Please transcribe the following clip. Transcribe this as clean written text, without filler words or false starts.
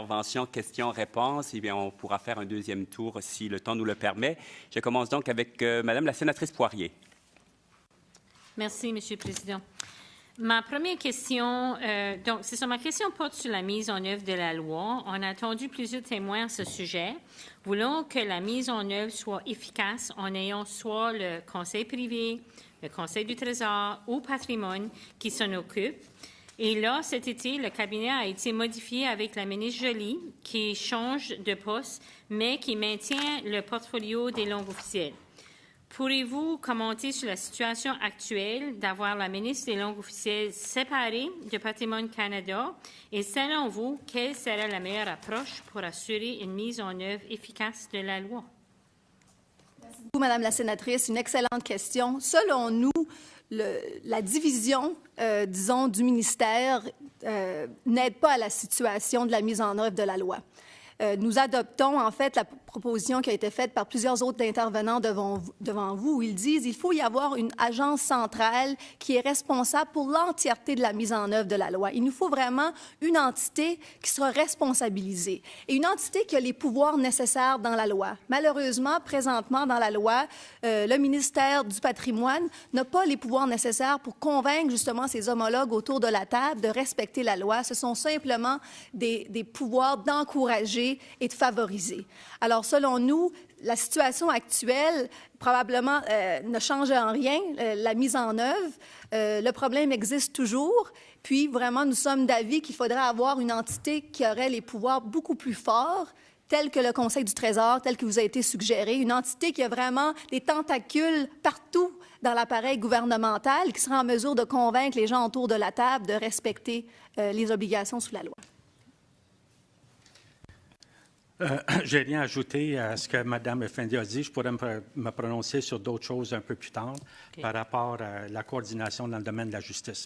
interventions, questions-réponses. Eh bien, on pourra faire un deuxième tour si le temps nous le permet. Je commence donc avec Madame la sénatrice Poirier. Merci, M. le Président. Ma première question, donc, c'est ça, ma question porte sur la mise en œuvre de la loi. On a entendu plusieurs témoins à ce sujet. Voulons que la mise en œuvre soit efficace en ayant soit le Conseil privé, le Conseil du Trésor ou Patrimoine qui s'en occupe. Et là, cet été, le cabinet a été modifié avec la ministre Joly, qui change de poste, mais qui maintient le portfolio des langues officielles. Pourriez-vous commenter sur la situation actuelle d'avoir la ministre des langues officielles séparée de Patrimoine Canada et selon vous, quelle serait la meilleure approche pour assurer une mise en œuvre efficace de la loi? Merci beaucoup, Madame la sénatrice. Une excellente question. Selon nous, la division, disons, du ministère n'aide pas à la situation de la mise en œuvre de la loi. Nous adoptons, en fait, la proposition qui a été faite par plusieurs autres intervenants devant vous, où ils disent qu'il faut y avoir une agence centrale qui est responsable pour l'entièreté de la mise en œuvre de la loi. Il nous faut vraiment une entité qui sera responsabilisée et une entité qui a les pouvoirs nécessaires dans la loi. Malheureusement, présentement, dans la loi, le ministère du Patrimoine n'a pas les pouvoirs nécessaires pour convaincre justement ses homologues autour de la table de respecter la loi. Ce sont simplement des pouvoirs d'encourager et de favoriser. Alors, selon nous, la situation actuelle, probablement, ne change en rien la mise en œuvre. Le problème existe toujours. Puis, vraiment, nous sommes d'avis qu'il faudrait avoir une entité qui aurait les pouvoirs beaucoup plus forts, tels que le Conseil du Trésor, tel que vous a été suggéré, une entité qui a vraiment des tentacules partout dans l'appareil gouvernemental, qui sera en mesure de convaincre les gens autour de la table de respecter les obligations sous la loi. Je n'ai rien ajouté à ce que Mme Effendi a dit. Je pourrais me prononcer sur d'autres choses un peu plus tard par rapport à la coordination dans le domaine de la justice.